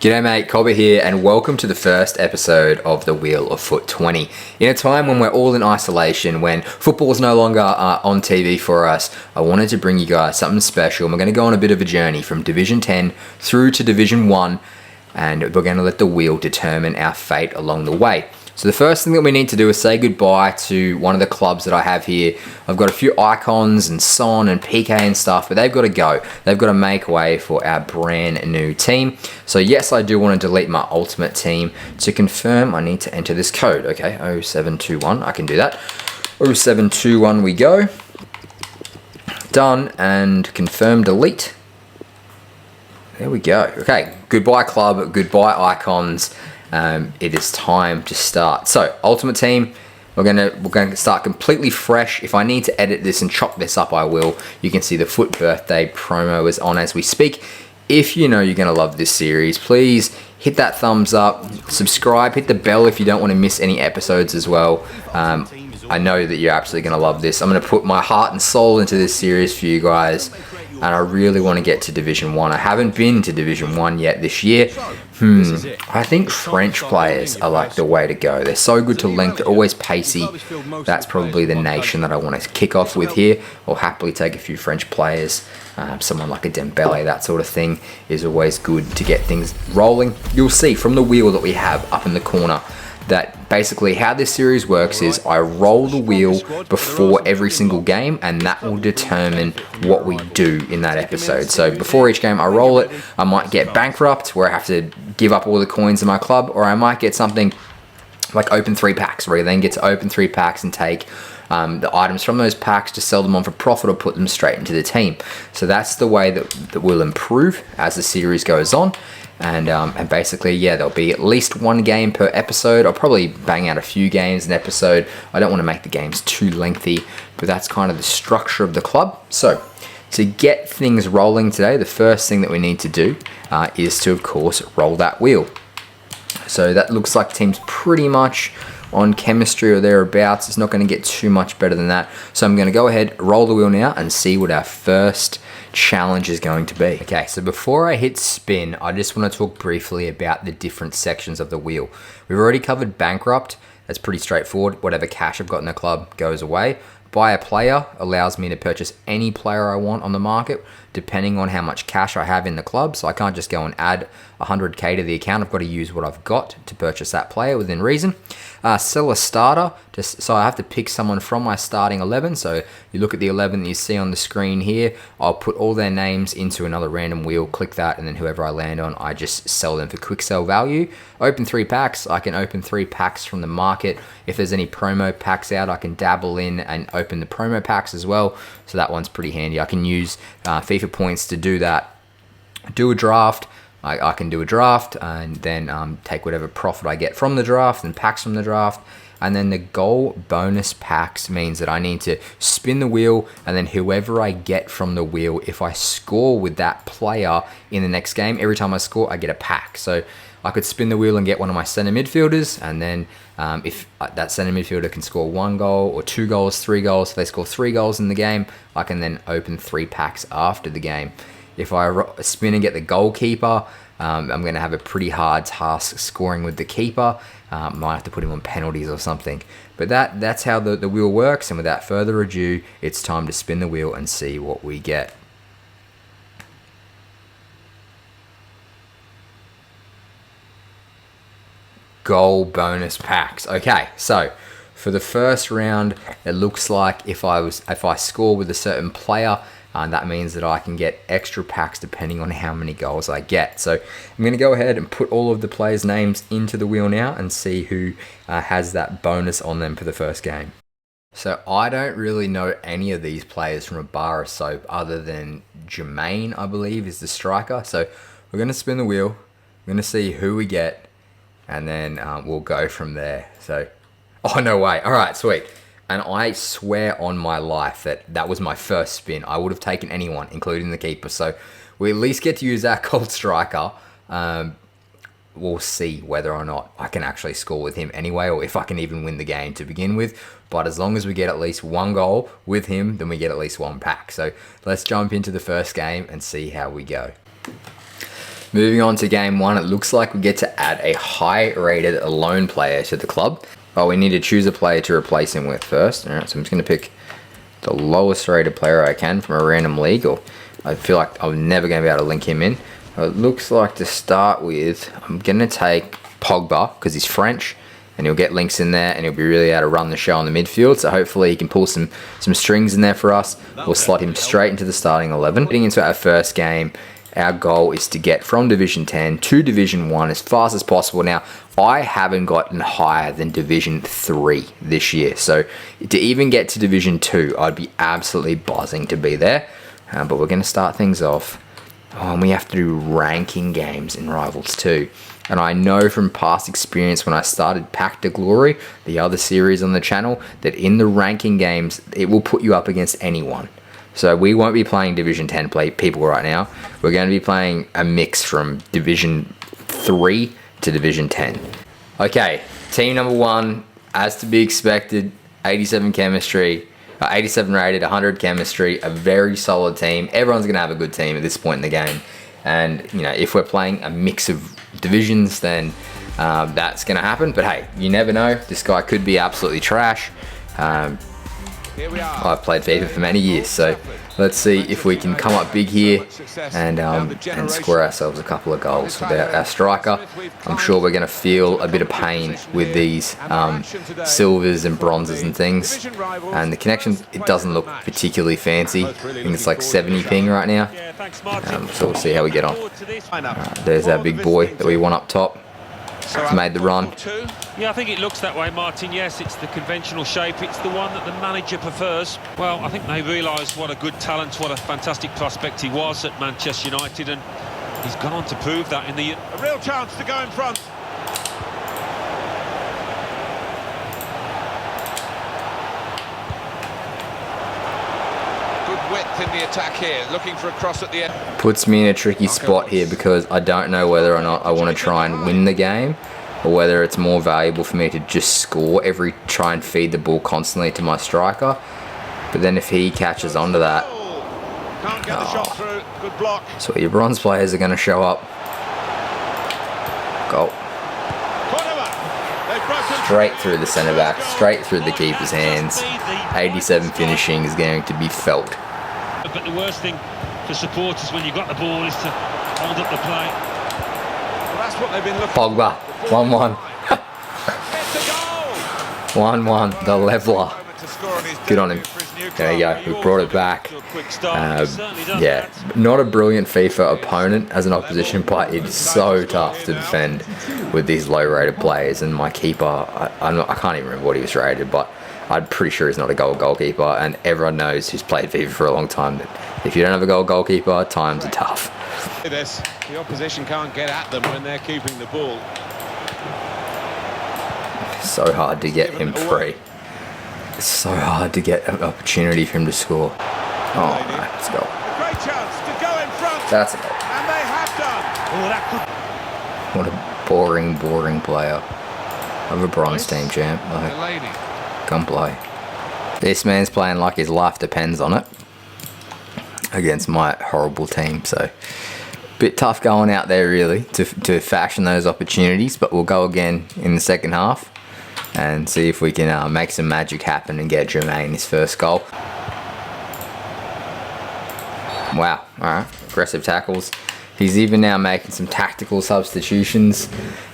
G'day mate, Cobba here and welcome to the first episode of the Wheel of FUT20. In a time when we're all in isolation, when football is no longer on TV for us, I wanted to bring you guys something special. And we're going to go on a bit of a journey from Division 10 through to Division 1 and we're going to let the wheel determine our fate along the way. So the first thing that we need to do is say goodbye to one of the clubs that I have here. I've got a few icons and Son and PK and stuff, but they've got to go. They've got to make way for our brand new team. So yes, I do want to delete my ultimate team. To confirm, I need to enter this code. Okay, 0721, I can do that. 0721 we go. Done, and confirm delete. There we go. Okay, goodbye club, goodbye icons. It is time to start. So ultimate team, we're going to start completely fresh. If I need to edit this and chop this up, I will. You can see the FUT birthday promo is on as we speak. If you know you're going to love this series, please hit that thumbs up, subscribe, hit the bell if you don't want to miss any episodes as well. I know that you're absolutely going to love this. I'm going to put my heart and soul into this series for you guys. And I really want to get to Division 1. I haven't been to Division 1 yet this year. I think French players are like the way to go. They're so good to length, they're always pacey. That's probably the nation that I want to kick off with here. I'll happily take a few French players. Someone like a Dembele, that sort of thing, is always good to get things rolling. You'll see from the wheel that we have up in the corner that basically how this series works is I roll the wheel before every single game and that will determine what we do in that episode. So before each game I roll it, I might get bankrupt where I have to give up all the coins in my club, or I might get something like open 3 packs where you then get to open 3 packs and take the items from those packs to sell them on for profit or put them straight into the team. So that's the way that we'll improve as the series goes on. And basically, yeah, there'll be at least 1 game per episode. I'll probably bang out a few games an episode. I don't want to make the games too lengthy, but that's kind of the structure of the club. So to get things rolling today, the first thing that we need to do is to, of course, roll that wheel. So that looks like team's pretty much on chemistry or thereabouts. It's not going to get too much better than that. So I'm going to go ahead, roll the wheel now and see what our first challenge is going to be. Okay, so before I hit spin, I just want to talk briefly about the different sections of the wheel. We've already covered bankrupt. That's pretty straightforward. Whatever cash I've got in the club goes away. Buy a player allows me to purchase any player I want on the market, depending on how much cash I have in the club. So I can't just go and add 100k to the account. I've got to use what I've got to purchase that player within reason. Sell a starter, so I have to pick someone from my starting 11. So you look at the 11 that you see on the screen here. I'll put all their names into another random wheel, click that, and then whoever I land on, I just sell them for quick sell value. Open 3 packs. I can open 3 packs from the market. If there's any promo packs out, I can dabble in and open the promo packs as well. So that one's pretty handy. I can use FIFA points to do that. Do a draft. I can do a draft and then take whatever profit I get from the draft and packs from the draft. And then the goal bonus packs means that I need to spin the wheel, and then whoever I get from the wheel, if I score with that player in the next game, every time I score, I get a pack. So I could spin the wheel and get one of my center midfielders, and then if that center midfielder can score 1 goal or 2 goals, 3 goals, if they score 3 goals in the game, I can then open 3 packs after the game. If I spin and get the goalkeeper, I'm going to have a pretty hard task scoring with the keeper. Might have to put him on penalties or something. But that's how the wheel works. And without further ado, it's time to spin the wheel and see what we get. Goal bonus packs. Okay, so for the first round, it looks like if I score with a certain player, that means that I can get extra packs depending on how many goals I get. So I'm going to go ahead and put all of the players' names into the wheel now and see who has that bonus on them for the first game. So I don't really know any of these players from a bar of soap other than Jermaine, I believe, is the striker. So we're going to spin the wheel. We're going to see who we get, and then we'll go from there. So, oh, no way. All right, sweet. And I swear on my life that was my first spin. I would have taken anyone, including the keeper. So we at least get to use our gold striker. We'll see whether or not I can actually score with him anyway, or if I can even win the game to begin with. But as long as we get at least 1 goal with him, then we get at least 1 pack. So let's jump into the first game and see how we go. moving on to game 1, it looks like we get to add a high-rated loan player to the club. Oh, we need to choose a player to replace him with first. All right, so I'm just going to pick the lowest-rated player I can from a random league, or I feel like I'm never going to be able to link him in. It looks like to start with, I'm going to take Cobba because he's French, and he'll get links in there, and he'll be really able to run the show on the midfield. So hopefully he can pull some strings in there for us. We'll slot him straight into the starting 11. Getting into our first game, our goal is to get from Division 10 to Division 1 as fast as possible. Now, I haven't gotten higher than Division 3 this year. So to even get to Division 2, I'd be absolutely buzzing to be there. But we're going to start things off. Oh, and we have to do ranking games in Rivals 2. And I know from past experience when I started Pack to Glory, the other series on the channel, that in the ranking games, it will put you up against anyone. So we won't be playing Division 10 people right now. We're going to be playing a mix from Division 3 to Division 10. Okay, team number 1, as to be expected, 87 chemistry, 87 rated, 100 chemistry, a very solid team. Everyone's going to have a good team at this point in the game. And, you know, if we're playing a mix of divisions, then that's going to happen. But hey, you never know. This guy could be absolutely trash. I've played FIFA for many years, so let's see if we can come up big here and score ourselves a couple of goals with our striker. I'm sure we're going to feel a bit of pain with these silvers and bronzes and things. And the connection, it doesn't look particularly fancy. I think it's like 70 ping right now. So we'll see how we get on. There's our big boy that we want up top. He's made the run. Yeah, I think it looks that way, Martin. Yes, it's the conventional shape. It's the one that the manager prefers. Well, I think they realised what a good talent, what a fantastic prospect he was at Manchester United, and he's gone on to prove that in the... A real chance to go in front. Good width in the attack here, looking for a cross at the end. Puts me in a tricky spot here because I don't know whether or not I want to try and win the game, or whether it's more valuable for me to just score try and feed the ball constantly to my striker. But then if he catches onto that, Can't get the shot through. Good block. So your bronze players are going to show up. Goal. Straight through the centre back, straight through the keeper's hands. 87 finishing is going to be felt. But the worst thing for supporters when you've got the ball is to hold up the play. Well, that's what they've been looking for. Pogba, 1-1. 1-1, the leveller. Good on him. There you go, we brought it back. Yeah, not a brilliant FIFA opponent as an opposition, but it's so tough to defend with these low-rated players. And my keeper, I can't even remember what he was rated, but I'm pretty sure he's not a goalkeeper. And everyone knows who's played FIFA for a long time that if you don't have a goalkeeper, times are tough. The opposition can't get at them when they're keeping the ball. So hard to get him free. It's so hard to get an opportunity for him to score. Oh, no, let's go. Great chance to go in front. That's a goal. And they have done. What a boring player. Of a bronze team champ. Like, come play. This man's playing like his life depends on it against my horrible team. So, bit tough going out there really to fashion those opportunities. But we'll go again in the second half and see if we can make some magic happen and get Jermaine his first goal. Wow, alright, aggressive tackles. He's even now making some tactical substitutions.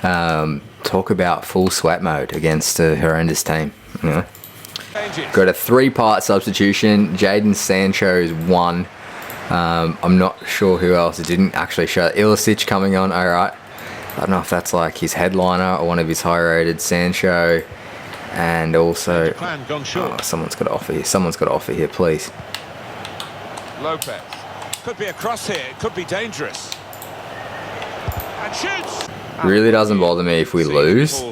Talk about full sweat mode against a horrendous team. You know? Got a 3-part substitution. Jadon Sancho is 1. I'm not sure who else. It didn't actually show. Ilicic coming on, alright. I don't know if that's like his headliner or one of his high-rated. Sancho, and also someone's got to offer here. Someone's got to offer here, please. Lopez. Could be a cross here. It could be dangerous. And shoots. Really doesn't bother me if we lose.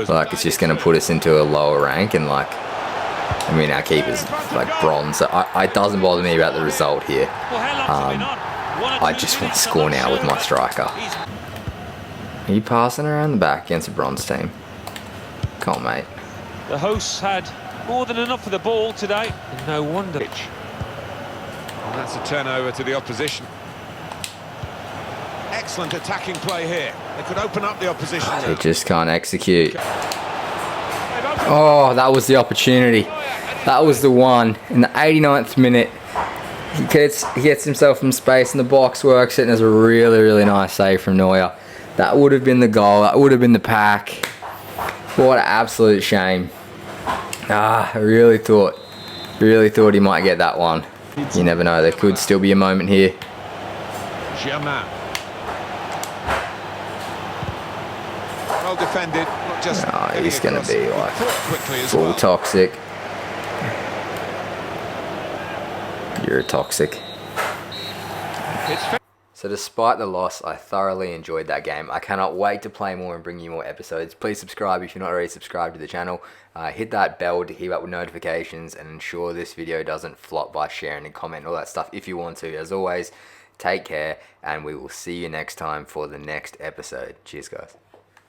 Like, it's just going to put us into a lower rank, and like, I mean, our keeper's like bronze. So it doesn't bother me about the result here. I just want to score now with my striker. Are you passing around the back against a bronze team? Come on, mate. The hosts had more than enough of the ball today. And no wonder. And that's a turnover to the opposition. excellent attacking play here. They could open up the opposition. They just can't execute. Oh, that was the opportunity. That was the one. In the 89th minute, he gets himself some space in the box, works it, and there's a really, really nice save from Neuer. That would have been the goal. That would have been the pack. What an absolute shame. I really thought he might get that one. You never know. There could still be a moment here. Germain. Well defended. Not just he's going to be like full well. toxic. You're toxic. So despite the loss, I thoroughly enjoyed that game. I cannot wait to play more and bring you more episodes. Please subscribe if you're not already subscribed to the channel. Hit that bell to keep up with notifications and ensure this video doesn't flop by sharing and commenting, all that stuff if you want to. As always, take care and we will see you next time for the next episode. Cheers, guys.